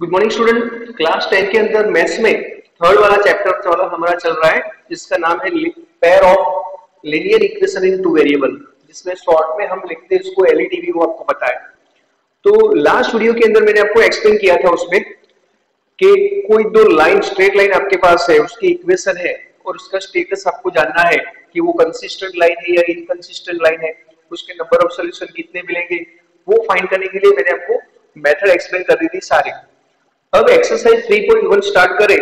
Good morning student. Class 10 के अंदर maths में थर्ड वाला चैप्टर वाला हमारा चल रहा है जिसका नाम है pair of linear equation in two variable, जिसमें शॉर्ट में हम लिखते हैं इसको एलईडीवी। वो आपको पता है। तो लास्ट वीडियो के अंदर मैंने आपको एक्सप्लेन किया था उसमें कि कोई दो लाइन स्ट्रेट लाइन आपके पास है, उसकी इक्वेशन है और उसका स्टेटस आपको जानना है कि वो कंसिस्टेंट लाइन है या इनकंसिस्टेंट लाइन है, उसके नंबर ऑफ सॉल्यूशन कितने मिलेंगे, वो फाइंड करने के लिए मैंने आपको मेथड एक्सप्लेन कर दी थी सारी। अब एक्सरसाइज 3.1 स्टार्ट करें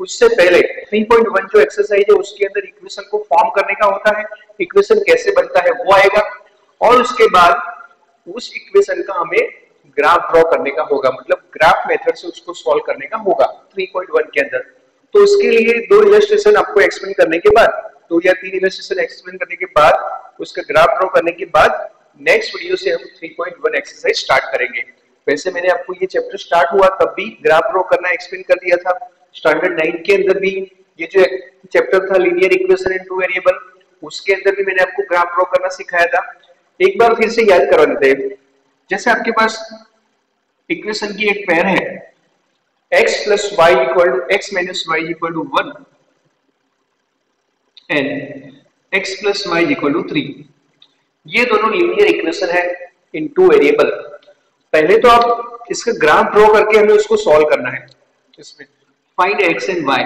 उससे पहले 3.1 जो एक्सरसाइज है उसके अंदर इक्वेशन को फॉर्म करने का होता है, इक्वेशन कैसे बनता है वो आएगा और उसके बाद उस इक्वेशन का हमें ग्राफ ड्रॉ करने का होगा, मतलब ग्राफ मेथड से उसको सॉल्व करने का होगा 3.1 के अंदर। तो उसके लिए दो इलस्ट्रेशन आपको एक्सप्लेन करने के बाद, दो या तीन इलस्ट्रेशन एक्सप्लेन करने के बाद, उसका ग्राफ ड्रॉ करने के बाद नेक्स्ट वीडियो से हम 3.1 एक्सरसाइज स्टार्ट करेंगे। वैसे मैंने आपको ये चैप्टर स्टार्ट हुआ तब भी ग्राफ ड्रॉ करना एक्सप्लेन कर दिया था। स्टैंडर्ड 9 के अंदर भी ये जो चैप्टर था linear equation in two variable, उसके अंदर भी मैंने आपको ग्राफ ड्रॉ करना सिखाया था। एक बार फिर से याद करवा देते हैं। जैसे आपके पास इक्वेशन की एक पेयर है x plus y equal to x minus y equal to 1 and x plus y equal to 3, ये दोनों लीनियर इक्वेशन है इन टू वेरिएबल। पहले तो आप इसका ग्राफ ड्रॉ करके हमें उसको सॉल्व करना है। इसमें find x and y,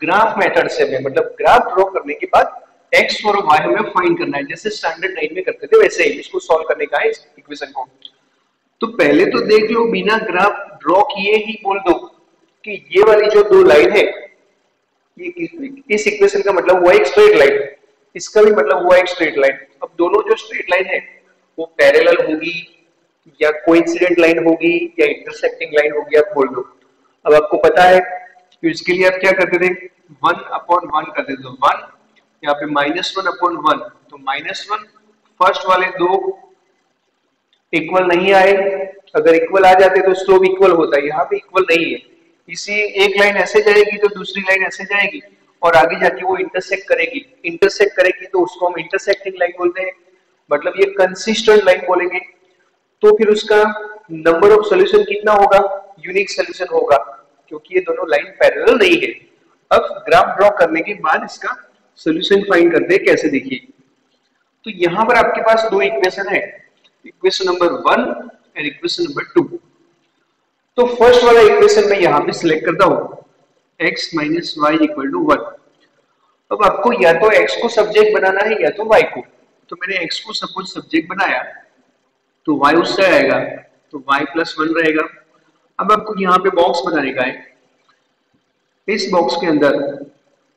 graph method से हमें, मतलब ग्राफ ड्रॉ करने के बाद x और y हमें फाइंड करना है, जैसे स्टैंडर्ड 9 में करते थे वैसे ही इसको सॉल्व करने का है इस इक्वेशन को। तो पहले तो देख लो, बिना ग्राफ ड्रॉ किए ही बोल दो कि ये वाली जो दो लाइन है ये इस इक्वेशन का मतलब हुआ एक स्ट्रेट लाइन, इसका भी मतलब हुआ एक स्ट्रेट लाइन। अब दोनों जो स्ट्रेट लाइन है वो पैरेलल होगी या कोइंसिडेंट लाइन होगी या इंटरसेक्टिंग लाइन होगी, आप बोल दो। अब आपको पता है तो इसके लिए आप क्या करते थे, 1/1 करते थे। 1 यहाँ पे -1/1, तो -1 फर्स्ट वाले दो इक्वल नहीं आए, अगर इक्वल आ जाते तो स्लोप इक्वल होता है, यहाँ पे इक्वल नहीं है। इसी एक लाइन ऐसे जाएगी तो दूसरी लाइन ऐसे जाएगी और आगे जाके वो इंटरसेक्ट करेगी। इंटरसेक्ट करेगी तो उसको हम इंटरसेक्टिंग लाइन बोलते हैं, मतलब ये कंसिस्टेंट लाइन बोलेंगे। तो फिर उसका नंबर ऑफ सॉल्यूशन कितना होगा, यूनिक सॉल्यूशन होगा, क्योंकि ये दोनों लाइन पैरेलल नहीं है। अब ग्राफ ड्रॉ करने के बाद इसका सॉल्यूशन फाइंड करते हैं कैसे, देखिए। तो यहाँ पर आपके पास दो इक्वेशन है, equation number 1 and equation number 2। तो फर्स्ट वाला इक्वेशन मैं यहाँ पे सिलेक्ट करता हूँ x minus y equal to 1। अब आपको या तो x को सब्जेक्ट बनाना है या तो y को। तो मैंने x को सपोज सब्जेक्ट बनाया तो y उससे आएगा, तो y plus 1 रहेगा। अब आपको यहाँ पे बॉक्स बनाने का है, इस बॉक्स के अंदर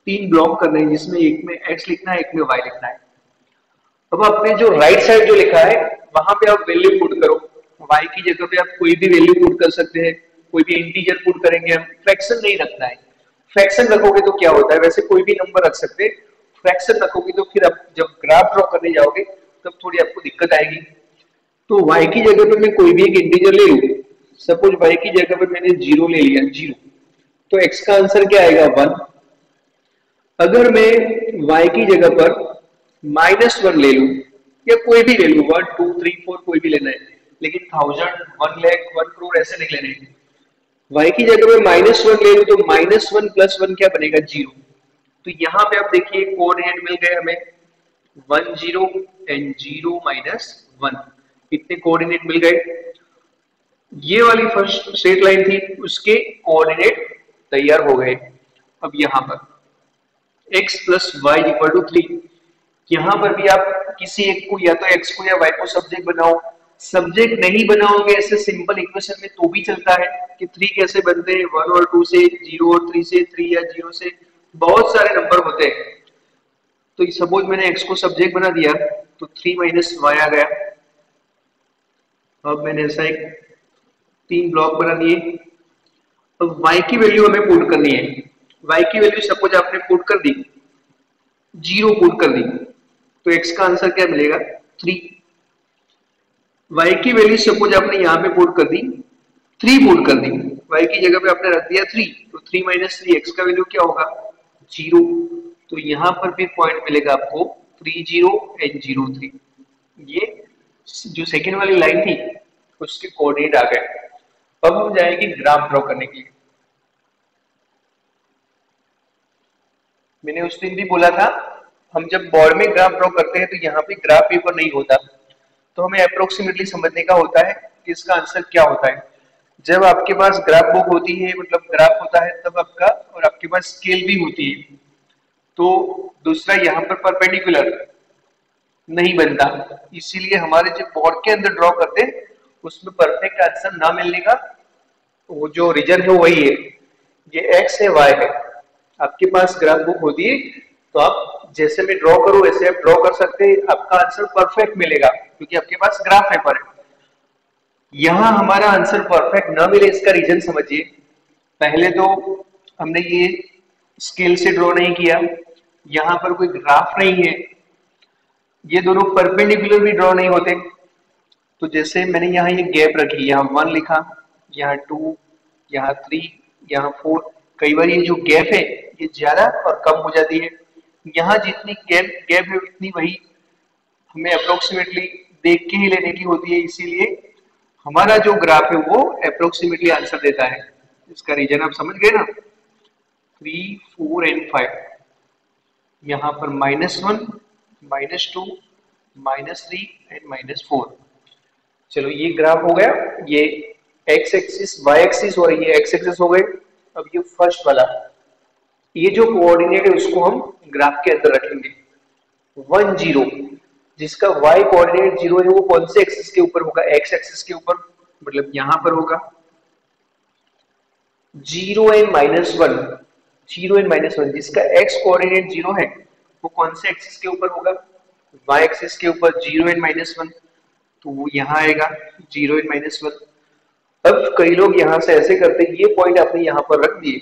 तीन ब्लॉक करने हैं जिसमें एक में x लिखना है, एक में y लिखना है। अब आपने जो राइट साइड जो लिखा है वहां पे आप वैल्यू पुट करो, y की जगह पे आप कोई भी वैल्यू पुट कर सकते हैं, कोई भी इंटीजर पुट करेंगे हम, फ्रैक्शन नहीं रखना है। फ्रैक्शन रखोगे तो क्या होता है, वैसे कोई भी नंबर रख सकते हैं, फ्रैक्शन रखोगे तो फिर आप जब ग्राफ ड्रॉ करने जाओगे तब थोड़ी आपको दिक्कत आएगी। तो y की जगह पे मैं कोई भी एक इंटीजर ले लूं, सपोज y की जगह पे मैंने 0 ले लिया, 0, तो x का आंसर क्या आएगा, 1। अगर मैं y की जगह पर -1 ले लूं या कोई भी ले लूं, 1 2 3 4 कोई भी लेना है, लेकिन 1000 1 लाख 1 करोड़ ऐसे नहीं लेने हैं। y की जगह में -1 ले लूं तो -1 + 1 क्या बनेगा, 0। तो यहाँ पे आप देखिए कोऑर्डिनेट मिल गए हमें 1 0 एंड 0 -1, इतने कोऑर्डिनेट मिल गए। ये वाली फर्स्ट स्ट्रेट लाइन थी, उसके कोऑर्डिनेट तैयार हो गए। अब यहाँ पर x + y = 3, यहाँ पर भी आप किसी एक को, या तो x को या y को सब्जेक्ट बनाओ। सब्जेक्ट नहीं बनाओगे ऐसे सिंपल इक्वेशन में तो भी चलता है कि 3 कैसे बनते हैं, 1 और 2 से, 0 और 3 से, 3 या 0 से, बहुत सारे नंबर होते हैं। तो सपोज मैंने x को सब्जेक्ट बना दिया तो 3 - y आ गया। अब मैंने ऐसा एक 3 ब्लॉक बना दिए। अब y की वैल्यू हमें पुट करनी है। y की वैल्यू सपोज आपने पुट कर दी, 0 पुट कर दी, तो x का आंसर क्या मिलेगा, 3। y की वैल्यू सपोज आपने यहाँ पे पुट कर दी, 3 पुट कर दी, y की जगह पे आपने रख दिया 3, तो 3 माइनस 3 x का वैल्यू क्या होगा 0। तो यहाँ पर भी पॉइंट मिलेगा आपको 3 0 एंड 0 3। ये जो सेकेंड वाली लाइन थी उसके कोऑर्डिनेट आ गए। अब हम जाएंगे ग्राफ ड्रॉ करने के लिए। मैंने उस दिन भी बोला था हम जब बोर्ड में ग्राफ ड्रॉ करते हैं तो यहाँ पे ग्राफ पेपर नहीं होता, तो हमें अप्रोक्सीमेटली समझने का होता है कि इसका आंसर क्या होता है। जब आपके पास ग्राफ बुक होती है मतलब ग्राफ होता है तब आपका और आपके पास स्केल भी होती है, तो दूसरा यहाँ पर परपेंडिकुलर नहीं बनता, इसीलिए हमारे जो बोर्ड के अंदर ड्रॉ करते हैं उसमें परफेक्ट आंसर ना मिलने का वो जो रीजन है वही है, ये एक्स है वाई है। आपके पास ग्राफ बुक होती है तो आप जैसे मैं ड्रॉ करूं वैसे आप ड्रॉ कर सकते हैं, आपका आंसर परफेक्ट मिलेगा क्योंकि आपके पास ग्राफ पेपर है। यहां हमारा आंसर परफेक्ट ना मिले इसका रीजन समझिए। पहले तो हमने ये स्केल से ड्रॉ नहीं किया, यहाँ पर कोई ग्राफ नहीं है, ये दोनों परपेंडिकुलर भी ड्रॉ नहीं होते। तो जैसे मैंने यहाँ ये गैप रखी, यहाँ 1 लिखा, यहाँ 2, यहाँ 3, यहाँ 4, कई बार ये जो गैप है ये ज्यादा और कम हो जाती है। यहाँ जितनी गैप है उतनी वही हमें अप्रोक्सीमेटली देख के ही लेने की होती है, इसीलिए हमारा जो ग्राफ है वो अप्रोक्सीमेटली आंसर देता है। इसका रीजन आप समझ गए ना, 3 4 एंड 5। यहाँ पर -1 -2 -3 एंड -4। चलो ये ग्राफ हो गया, ये एक्स एक्सिस वाई एक्सिस और ये एक्स एक्सिस हो गए। अब ये फर्स्ट वाला, ये जो कोऑर्डिनेट है उसको हम ग्राफ के अंदर रखेंगे 1 0, जिसका y कोऑर्डिनेट 0 है वो कौन से एक्सिस के ऊपर होगा, x एक्सिस के ऊपर, मतलब यहां पर होगा 0 एंड -1, 0 एंड -1, जिसका x कोऑर्डिनेट 0 है वो कौन से एक्सिस के ऊपर होगा, y एक्सिस के ऊपर 0 एंड -1, तो वो यहाँ आएगा 0 एंड -1। अब कई लोग यहाँ से ऐसे करते हैं, ये पॉइंट आपने यहाँ पर रख दिए,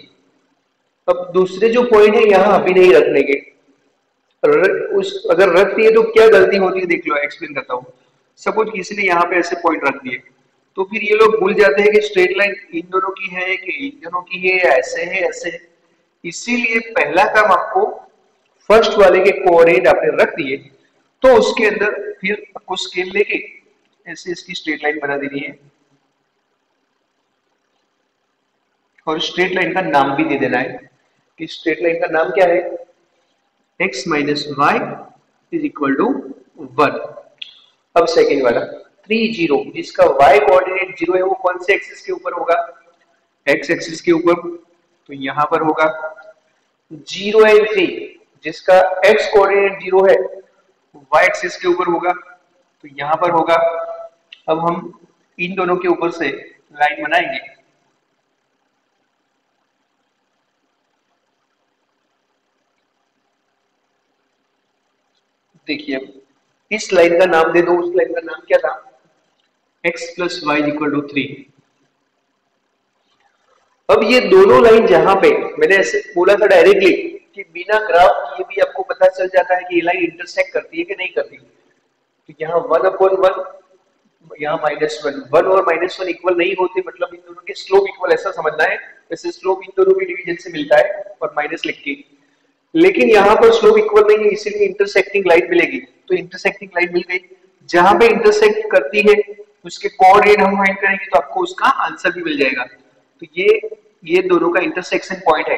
अब दूसरे जो पॉइंट है यहाँ अभी नहीं रखने के, अगर रख दिए तो क्या गलती होती है देख लो, एक्सप्लेन करता हूँ। सपोज किसी ने यहाँ पे ऐसे पॉइंट रख दिए तो फिर ये लोग भूल जाते हैं कि स्ट्रेट लाइन इन दोनों की है कि इन दोनों की है, ऐसे है ऐसे है। इसीलिए पहला काम आपको फर्स्ट वाले के कोऑर्डिनेट आपने रख दिए तो उसके अंदर फिर आपको स्केल लेके ऐसे इसकी स्ट्रेट लाइन बना देनी है और स्ट्रेट लाइन का नाम भी दे देना है कि स्ट्रेट लाइन का नाम क्या है, x minus Y is equal to 1। अब सेकेंड वाला 3 0, जिसका y कोऑर्डिनेट 0 है वो कौन से एक्सिस के ऊपर होगा, x एक्सिस के ऊपर, तो यहां पर होगा 0 एंड 3, जिसका x कोऑर्डिनेट 0 है y एक्सिस के ऊपर होगा, तो यहां पर होगा। अब हम इन दोनों के ऊपर से लाइन बनाएंगे, देखिए इस लाइन का नाम दे दो, उस लाइन का नाम क्या था, x plus Y equal to 3। अब ये दोनों लाइन जहां पे मैंने ऐसे बोला था डायरेक्टली कि बिना ग्राफ ये भी आपको पता चल जाता है कि ये लाइन इंटरसेक्ट करती है कि नहीं करती, तो यहाँ 1/1, यहाँ -1, 1 और -1 इक्वल नहीं होते, मतलब इन दोनों के स्लोप इक्वल ऐसा समझना है। वैसे स्लोप इन दोनों के डिवीजन से मिलता है और माइनस लिख के, लेकिन यहाँ पर स्लोप इक्वल नहीं है इसीलिए इंटरसेक्टिंग लाइन मिलेगी, तो इंटरसेक्टिंग लाइन मिल गई। जहां पे इंटरसेक्ट करती है उसके कोऑर्डिनेट हम फाइंड करेंगे तो आपको उसका आंसर भी मिल जाएगा। तो ये दोनों का इंटरसेक्शन पॉइंट है,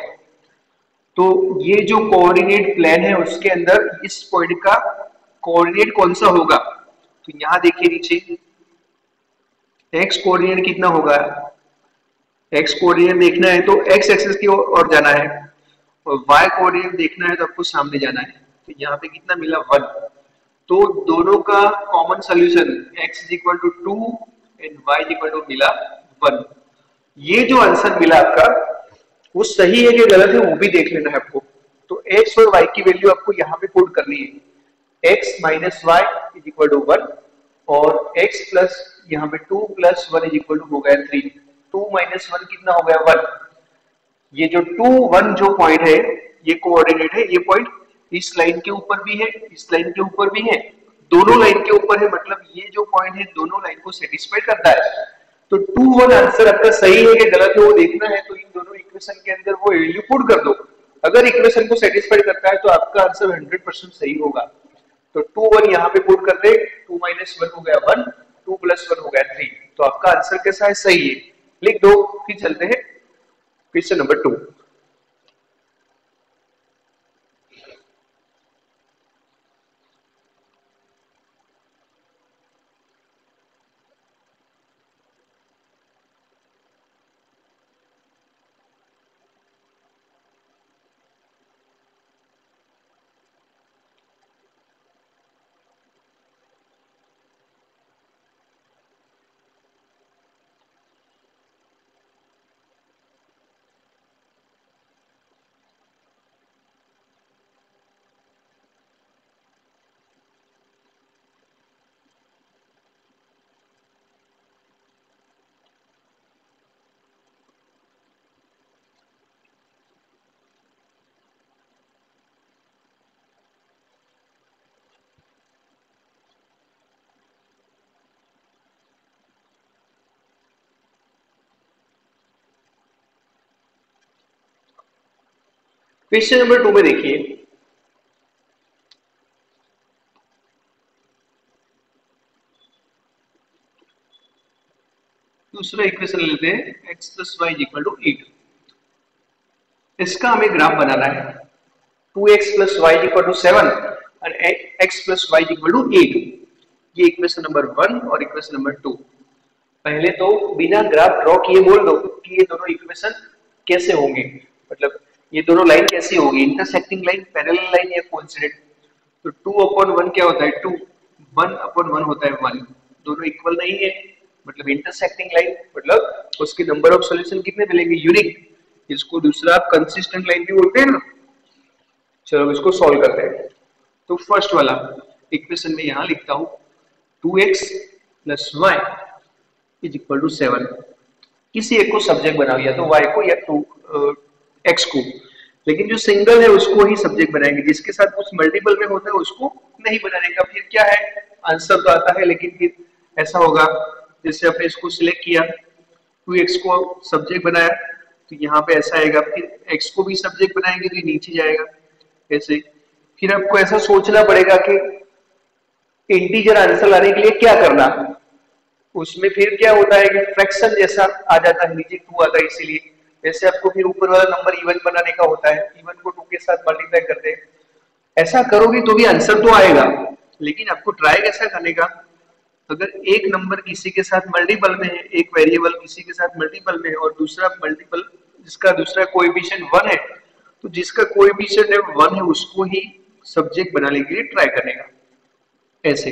तो ये जो कोऑर्डिनेट प्लेन है उसके अंदर इस पॉइंट का कोऑर्डिनेट कौन सा होगा, तो यहाँ देखिए नीचे x कोऑर्डिनेट कितना होगा, x कोऑर्डिनेट देखना है तो x एक्सिस की ओर जाना है और y कोऑर्डिनेट देखना है तो आपको सामने जाना है, तो यहाँ पे कितना मिला 1। तो दोनों का common solution x is equal to 2 and y is equal to मिला 1। ये जो आंसर मिला आपका वो सही है कि गलत है वो भी देख लेना है आपको। तो x और y की वैल्यू आपको यहाँ पे पुट करनी है, x minus Y is equal to 1 और x प्लस यहाँ पे 2 प्लस 1 इज इक्वल टू हो गया 3। 2 माइनस 1 कितना हो गया 1। ये जो 2 1 जो पॉइंट है ये कोऑर्डिनेट है, ये पॉइंट इस लाइन के ऊपर भी है, इस लाइन के ऊपर भी है, दोनों लाइन के ऊपर है, मतलब ये जो पॉइंट है दोनों लाइन को सेटिस्फाई करता है। तो 2 1 आंसर आपका सही है कि गलत है वो देखना है, तो इन दोनों इक्वेशन के अंदर वो वैल्यू पुट कर दो। अगर इक्वेशन को सेटिस्फाई करता है तो आपका आंसर 100% सही होगा। तो 2 1 यहाँ पे पुट कर दे, 2 - 1 हो गया 1, 2 + 1 हो गया 3, तो आपका आंसर कैसा है, सही है, लिख दो। फिर चलते हैं क्वेश्चन नंबर 2। क्वेश्चन नंबर 2 में देखिए, दूसरा इक्वेशन लेते हैं, x + y = 8। इसका हमें ग्राफ बनाना है। 2x + y = 7 और x + y = 8। ये इक्वेशन नंबर 1 और इक्वेशन नंबर 2। पहले तो बिना ग्राफ ड्रॉ किए बोल दो कि ये दोनों इक्वेशन कैसे होंगे, मतलब ये दोनों लाइन कैसी होगी, इंटरसेक्टिंग लाइन, पैरेलल लाइन या कोइंसिडेंट। तो 2/1 क्या होता है 2, 1/1 होता है 1, दोनों इक्वल नहीं है, मतलब इंटरसेक्टिंग लाइन, मतलब उसके नंबर ऑफ सॉल्यूशन कितने मिलेंगे, यूनिक। इसको दूसरा आप कंसिस्टेंट लाइन भी बोलते हैं ना। चलो इसको सॉल्व करते हैं। तो फर्स्ट वाला इक्वेशन में यहां लिखता हूं 2x + y = 7। किसी एक को सब्जेक्ट बनाओ, या तो y को या x को, लेकिन जो सिंगल है उसको ही सब्जेक्ट बनाएंगे, जिसके साथ कुछ मल्टीपल में होता है उसको नहीं बनाने का। फिर क्या है, आंसर तो आता है, लेकिन फिर ऐसा होगा जैसे आपने इसको सिलेक्ट किया, 2x को सब्जेक्ट बनाया तो यहाँ पे ऐसा आएगा, फिर x को भी सब्जेक्ट बनाएंगे तो ये नीचे जाएगा ऐसे। फिर आपको ऐसा सोचना पड़ेगा कि इंटीजर आंसर लाने के लिए क्या करना। उसमें फिर क्या होता है कि फ्रैक्शन जैसा आ जाता है, नीचे 2 आता है, इसीलिए जैसे आपको फिर ऊपर वाला नंबर इवन बनाने का होता है, इवन को 2 के साथ मल्टीप्लाई करते हैं। ऐसा करोगे तो भी आंसर तो आएगा, लेकिन आपको ट्राई कैसा करने का, अगर एक नंबर किसी के साथ मल्टीपल में है, एक वेरिएबल किसी के साथ मल्टीपल में है और दूसरा मल्टीपल जिसका दूसरा कोएफिशिएंट 1 है, तो जिसका कोएफिशिएंट 1 है उसको ही सब्जेक्ट बनाने के लिए ट्राई करने का। ऐसे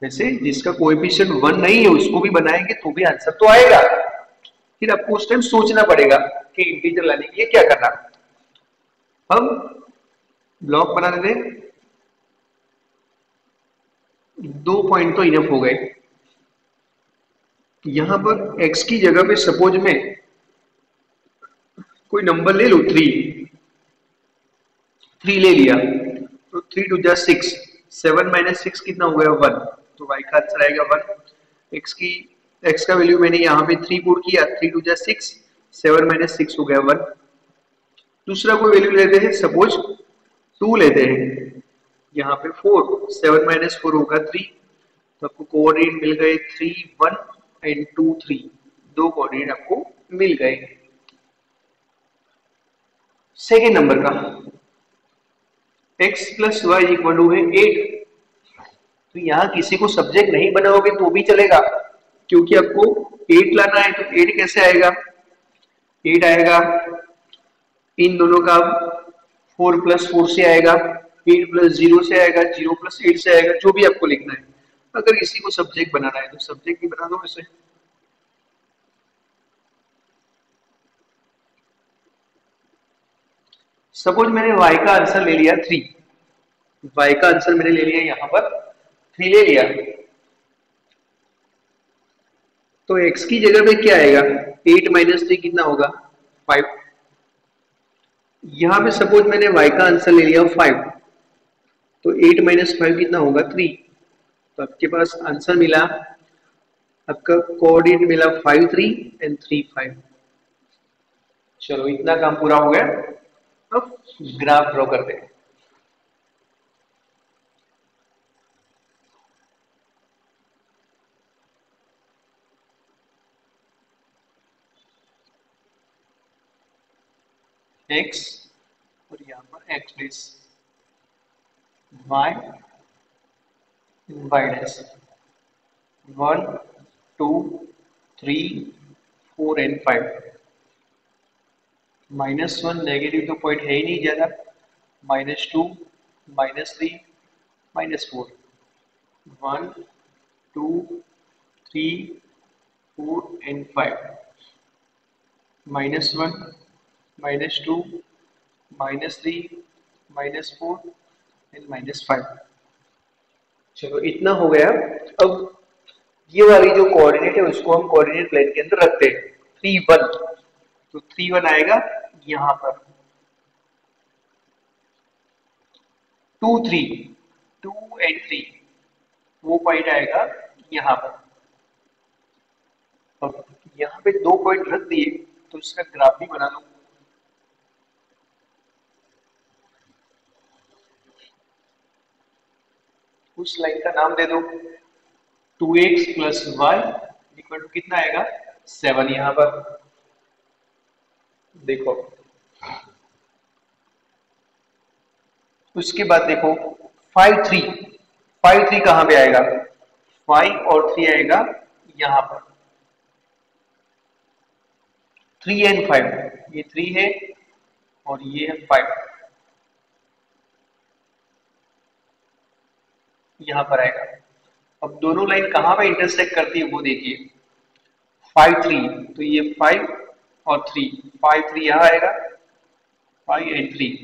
वैसे जिसका कोएफिशिएंट 1 नहीं है उसको भी बनाएंगे तो भी आंसर तो आएगा। फिर आपको उस टाइम सोचना पड़ेगा कि इंटीजर लाने के लिए क्या करना। हम ब्लॉक बना देते, 2 पॉइंट तो इनफ हो गए। यहां पर x की जगह पे सपोज में कोई नंबर ले लो, 3 ले लिया, तो 3 × 2 = 6, 7 - 6 कितना हो गया 1, तो y का आंसर आएगा 1। x का वैल्यू मैंने यहाँ पे 3 पुट किया, 3 × 2 = 6, 7 - 6 हो गया 1। दूसरा कोई वैल्यू लेते हैं, सपोज 2 लेते हैं, यहाँ पे 4, 7 - 4 होगा 3, तो आपको कोऑर्डिनेट मिल गए 3 1 एंड 2 3, दो कोऑर्डिनेट आपको मिल गए। सेकेंड नंबर का x + y = 8, तो यहाँ किसी को सब्जेक्ट नहीं बनाओगे तो भी चलेगा, क्योंकि आपको 8 लाना है। तो 8 कैसे आएगा, 8 आएगा इन दोनों का 4 + 4 से आएगा, 8 + 0 से आएगा, 0 + 8 से आएगा, जो भी आपको लिखना है। अगर किसी को सब्जेक्ट बनाना है तो सब्जेक्ट ही बना दो इसे। सपोज मैंने y का आंसर ले लिया 3, y का आंसर मैंने ले लिया यहाँ पर 3 ले लिया, तो x की जगह पे क्या आएगा, 8 - 3 कितना होगा 5। यहाँ पे सपोज मैंने y का आंसर ले लिया 5, तो 8 - 5 कितना होगा 3, तो आपके पास आंसर मिला आपका कोऑर्डिनेट मिला 5 3 एंड 3 5। चलो इतना काम पूरा हो गया। अब ग्राफ ड्रॉ करते हैं। एक्स और यहाँ पर X base, Y Y dash, 1 2 3 4 and 5। -1 negative तो पॉइंट है ही नहीं ज्यादा, -2 -3 -4, 1 2 3 4 एंड 5, -1 -2 -3 -4 एंड -5। चलो इतना हो गया। अब ये वाली जो कोऑर्डिनेट है उसको हम कोऑर्डिनेट प्लेन के अंदर रखते हैं। 3 1, तो 3 1 आएगा यहाँ पर, 2 3 2 एंड 3 वो पॉइंट आएगा यहाँ पर। अब यहाँ पे 2 पॉइंट रख दिए तो इसका ग्राफ भी बना लो। उस लाइन का नाम दे दो 2x plus Y equal to कितना आएगा 7। यहाँ पर देखो, उसके बाद देखो 5 3, 5 3 कहां पे आएगा, 5 और 3 आएगा यहां पर, 3 एंड 5, ये 3 है और ये है 5, यहां पर आएगा। अब दोनों लाइन कहां पे इंटरसेक्ट करती है वो देखिए, 5 3, तो ये 5 और 3, 5 3 यहां आएगा, 5 एंड 3,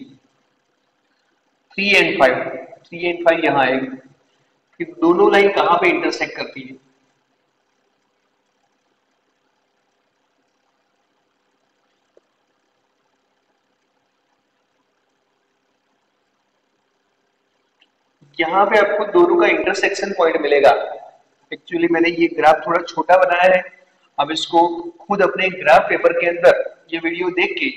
3 एंड 5, 3 एंड 5 यहां आएगी। फिर दोनों लाइन कहां पे इंटरसेक्ट करती है, यहाँ पे आपको दोनों का इंटरसेक्शन पॉइंट मिलेगा। एक्चुअली मैंने ये ग्राफ थोड़ा छोटा बनाया है, अब इसको खुद अपने ग्राफ पेपर के अंदर ये वीडियो देख के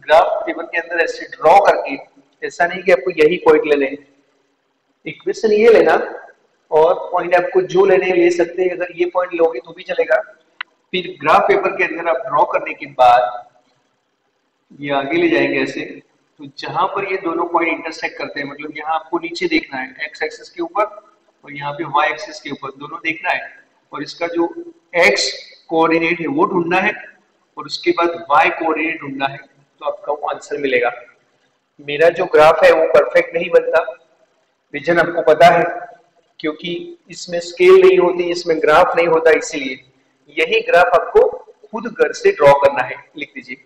ग्राफ पेपर के अंदर ऐसे ड्रॉ करके, ऐसा नहीं कि आपको यही पॉइंट लेने, इक्वेशन ये लेना और पॉइंट आपको जो लेने ले सकते हैं, अगर ये पॉइंट लोगे तो भी चलेगा। फिर ग्राफ पेपर के अंदर आप ड्रॉ करने के बाद ये आगे ले जाएंगे ऐसे, तो जहां पर ये दोनों पॉइंट इंटरसेक्ट करते हैं, मतलब यहाँ आपको नीचे देखना है एक्स एक्सिस के ऊपर और यहाँ पे वाई एक्सिस के ऊपर दोनों देखना है, और इसका जो एक्स कोऑर्डिनेट है वो ढूंढना है और उसके बाद वाई कोऑर्डिनेट ढूंढना है, तो आपका वो आंसर मिलेगा। मेरा जो ग्राफ है वो परफेक्ट नहीं बनता, रीजन आपको पता है, क्योंकि इसमें स्केल नहीं होती, इसमें ग्राफ नहीं होता, इसीलिए यही ग्राफ आपको खुद घर से ड्रॉ करना है। लिख दीजिए।